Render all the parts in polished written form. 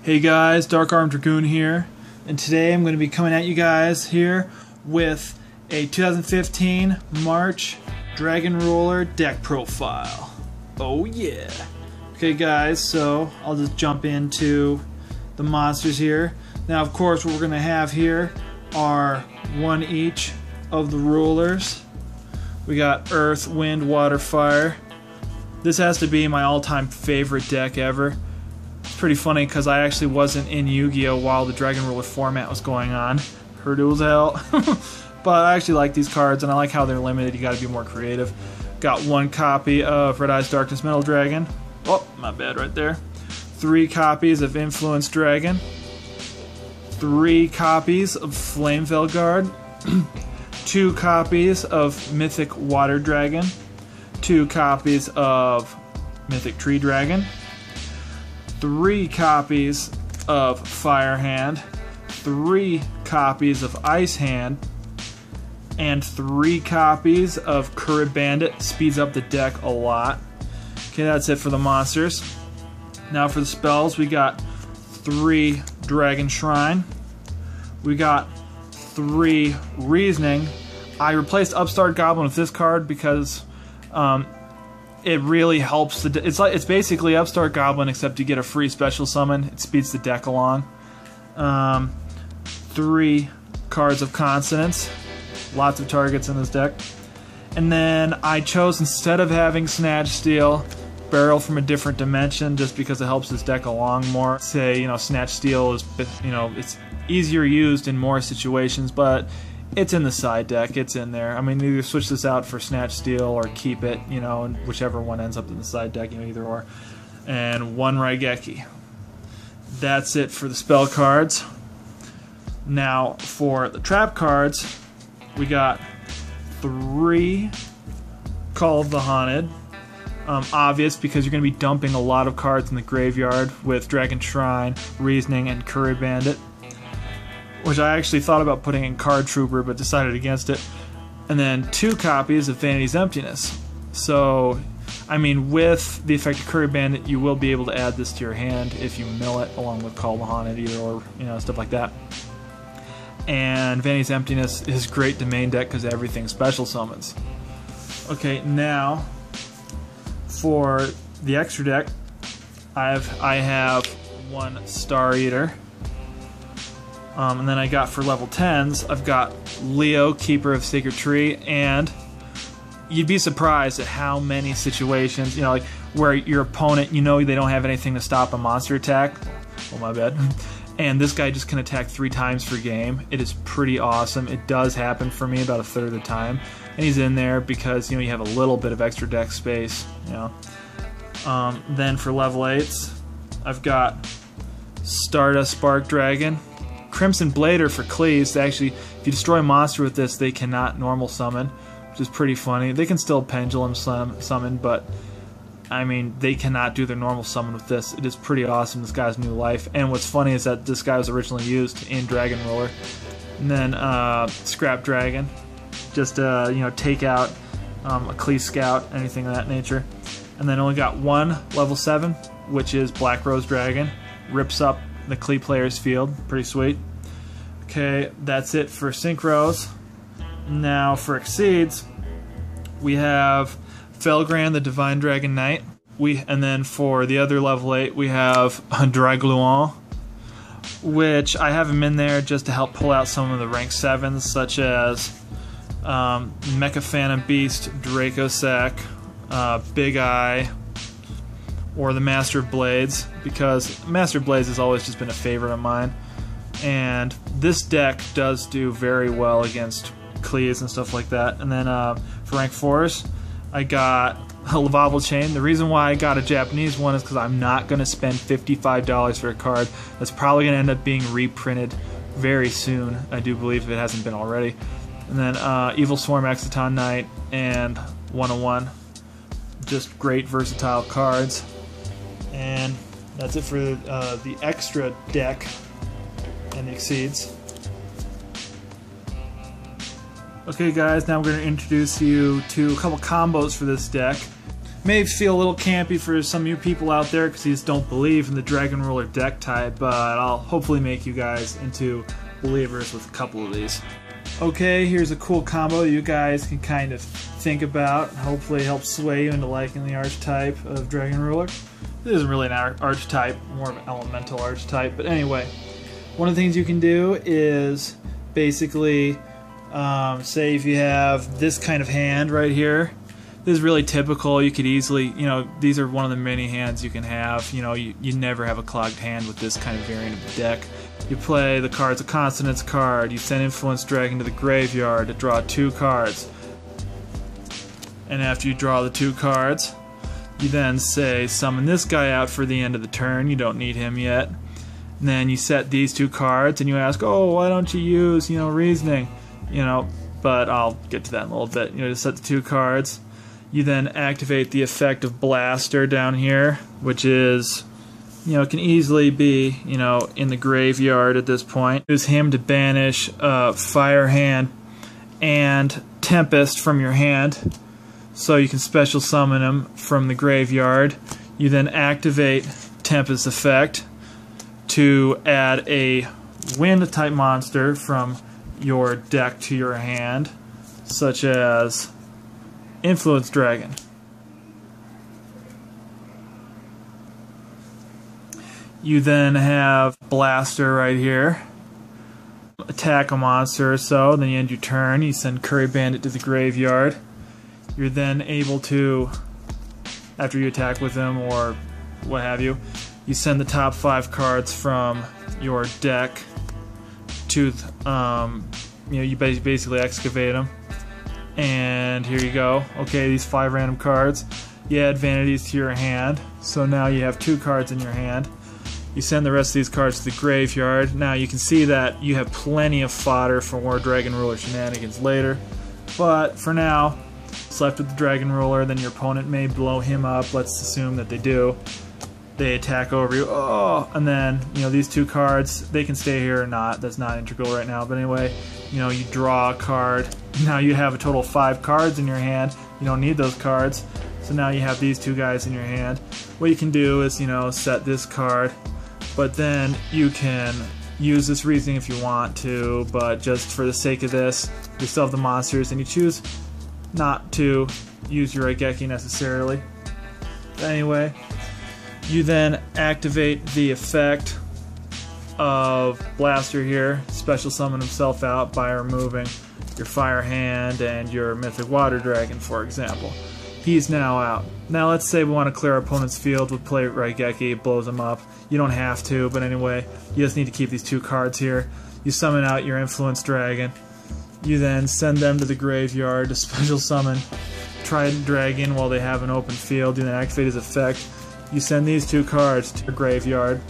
Hey guys, DrkArmdDragoon here, and today I'm going to be coming at you guys here with a 2015 March Dragon Roller deck profile. Oh yeah! Okay guys, so I'll just jump into the monsters here. Now of course what we're going to have here are one each of the rulers. We got Earth, Wind, Water, Fire. This has to be my all-time favorite deck ever. It's pretty funny because I actually wasn't in Yu-Gi-Oh while the Dragon Ruler format was going on. Heard it was hell. But I actually like these cards and I like how they're limited. You gotta be more creative. Got one copy of Red Eyes Darkness Metal Dragon. Oh, my bad right there. 3 copies of Influence Dragon. 3 copies of Flame Veil Guard. 2 copies of Mythic Water Dragon. 2 copies of Mythic Tree Dragon. 3 copies of Fire Hand, 3 copies of Ice Hand, and 3 copies of Current Bandit. Speeds up the deck a lot. Okay, that's it for the monsters. Now for the spells, we got 3 Dragon Shrine. We got 3 Reasoning. I replaced Upstart Goblin with this card because it really helps it's basically Upstart Goblin except you get a free special summon. It speeds the deck along. 3 cards of Consonance. Lots of targets in this deck. And then I chose, instead of having Snatch Steal, Barrel from a Different Dimension, just because it helps this deck along more. Say, Snatch Steal is, it's easier used in more situations, but it's in the side deck, it's in there. I mean, either switch this out for Snatch Steal or keep it, and whichever one ends up in the side deck, either or. And 1 Raigeki. That's it for the spell cards. Now, for the trap cards, we got 3 Call of the Haunted. Obvious, because you're going to be dumping a lot of cards in the graveyard with Dragon Shrine, Reasoning, and Curry Bandit, which I actually thought about putting in Card Trooper, but decided against it. And then 2 copies of Vanity's Emptiness. So, I mean, with the effect of Curry Bandit, you will be able to add this to your hand if you mill it, along with Call the Haunted, either or, stuff like that. And Vanity's Emptiness is great to main deck because everything special summons. Okay, now for the extra deck, I have 1 Star Eater. And then I got, for level 10s, I've got Leo, Keeper of Sacred Tree, and you'd be surprised at how many situations, like where your opponent, they don't have anything to stop a monster attack. Oh, my bad. And this guy just can attack 3 times per game. It is pretty awesome. It does happen for me about a third of the time. And he's in there because, you have a little bit of extra deck space, Then for level 8s, I've got Stardust Spark Dragon. Crimson Blader for Cleaves. Actually, if you destroy a monster with this, they cannot normal summon, which is pretty funny. They can still pendulum summon, but I mean, they cannot do their normal summon with this. It is pretty awesome. This guy's new life. And what's funny is that this guy was originally used in Dragon Roller. And then Scrap Dragon, just take out a Cleave Scout, anything of that nature. And then only got 1 level 7, which is Black Rose Dragon. Rips up the Clee player's field. Pretty sweet. Okay, that's it for Synchros. Now for Exceeds, we have Felgrand, the Divine Dragon Knight. And then for the other level 8, we have Dragluon, which I have him in there just to help pull out some of the rank 7s, such as Mecha Phantom Beast, Dracosac, Big Eye, or the Master of Blades, because Master of Blades has always just been a favorite of mine. And this deck does do very well against Cleaves and stuff like that. And then for rank 4s, I got a Lavable Chain. The reason why I got a Japanese one is because I'm not going to spend $55 for a card that's probably going to end up being reprinted very soon, I do believe, if it hasn't been already. And then Evil Swarm Exciton Knight and 101. Just great versatile cards. And that's it for the extra deck and the Exceeds. Okay guys, now I'm going to introduce you to a couple combos for this deck. May feel a little campy for some of you people out there because you just don't believe in the Dragon Ruler deck type, but I'll hopefully make you guys into believers with a couple of these. Okay, here's a cool combo you guys can kind of think about. Hopefully help sway you into liking the archetype of Dragon Ruler. This isn't really an archetype, more of an elemental archetype, but anyway. One of the things you can do is basically, say if you have this kind of hand right here. This is really typical. You could easily, these are one of the many hands you can have. You never have a clogged hand with this kind of variant of the deck. You play the Cards of Consonance card. You send Influence Dragon to the graveyard to draw 2 cards. And after you draw the 2 cards, you then say, summon this guy out for the end of the turn. You don't need him yet. And then you set these 2 cards and you ask, oh, why don't you use, reasoning? But I'll get to that in a little bit. Just set the 2 cards. You then activate the effect of Blaster down here, which is, can easily be, in the graveyard at this point. Use him to banish Fire Hand and Tempest from your hand, so you can special summon him from the graveyard. You then activate Tempest effect to add a Wind type monster from your deck to your hand, such as Influence Dragon. You then have Blaster right here. Attack a monster or so, then you end your turn. You send Curry Bandit to the graveyard. You're then able to, after you attack with him or what have you, you send the top 5 cards from your deck to, you basically excavate them. And here you go. Okay, these 5 random cards. You add vanities to your hand, so now you have 2 cards in your hand. You send the rest of these cards to the graveyard. Now you can see that you have plenty of fodder for more Dragon Ruler shenanigans later. But for now, it's left with the Dragon Ruler, then your opponent may blow him up. Let's assume that they do. They attack over you. Oh, and then, these 2 cards, they can stay here or not. That's not integral right now. But anyway, you draw a card. Now you have a total of 5 cards in your hand. You don't need those cards. So now you have these 2 guys in your hand. What you can do is, set this card. But then you can use this reasoning if you want to. But just for the sake of this, you still have the monsters. And you choose not to use your Raigeki necessarily. But anyway, you then activate the effect of Blaster here. Special summon himself out by removing your Fire Hand and your Mythic Water Dragon, for example. He's now out. Now let's say we want to clear our opponent's field with play Raigeki, it blows him up. You don't have to, but anyway, you just need to keep these 2 cards here. You summon out your Influence Dragon. You then send them to the graveyard to special summon Trident Dragon while they have an open field. You then activate his effect. You send these 2 cards to your graveyard,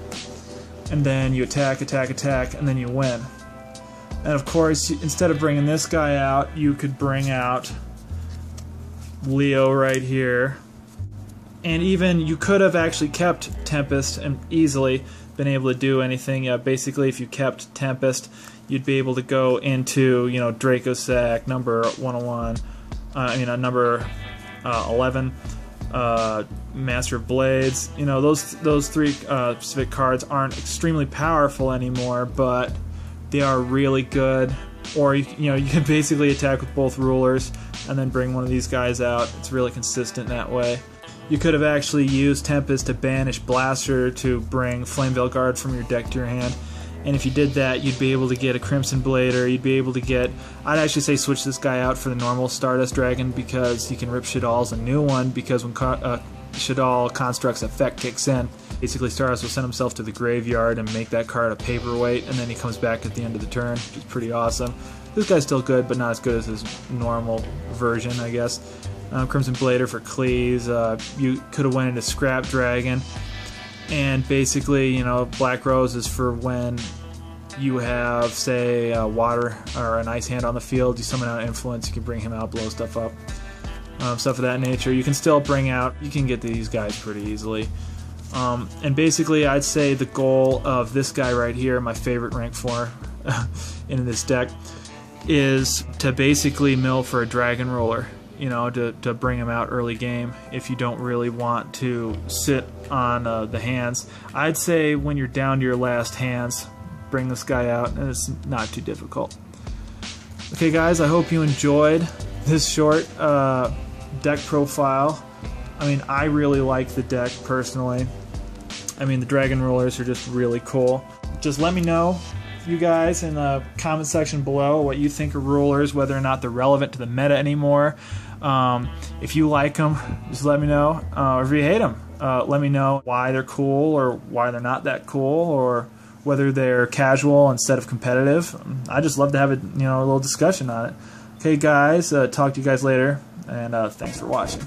and then you attack, and then you win. And of course, instead of bringing this guy out, you could bring out Leo right here. And even you could have actually kept Tempest and easily been able to do anything. Basically, if you kept Tempest, you'd be able to go into, Dracosac, number 101, number 11, Master of Blades. Those 3 specific cards aren't extremely powerful anymore, but they are really good. Or you can basically attack with both rulers and then bring one of these guys out. It's really consistent that way. You could have actually used Tempest to banish Blaster to bring Flameveil Guard from your deck to your hand. And if you did that, you'd be able to get a Crimson Blader. You'd be able to get, I'd actually say switch this guy out for the normal Stardust Dragon, because you can rip Shadal's a new one, because when Shadal Construct's effect kicks in, basically Stardust will send himself to the graveyard and make that card a paperweight, and then he comes back at the end of the turn, which is pretty awesome. This guy's still good, but not as good as his normal version, I guess. Crimson Blader for Cleese. You could have went into Scrap Dragon. And basically, Black Rose is for when you have, say, water or an ice hand on the field. You summon out Influence, you can bring him out, blow stuff up. Stuff of that nature. You can still bring out, you can get these guys pretty easily. And basically, I'd say the goal of this guy right here, my favorite rank 4 in this deck, is to basically mill for a Dragon Ruler. you know, to bring him out early game if you don't really want to sit on the hands. I'd say when you're down to your last hands, bring this guy out, and it's not too difficult. Okay guys, I hope you enjoyed this short deck profile. I mean, I really like the deck personally. I mean, the dragon rulers are just really cool. Just let me know, you guys, in the comment section below what you think of rulers, whether or not they're relevant to the meta anymore. If you like them, just let me know. Or if you hate them, let me know why they're cool or why they're not that cool, or whether they're casual instead of competitive. I just love to have a little discussion on it. Okay guys, talk to you guys later, and thanks for watching.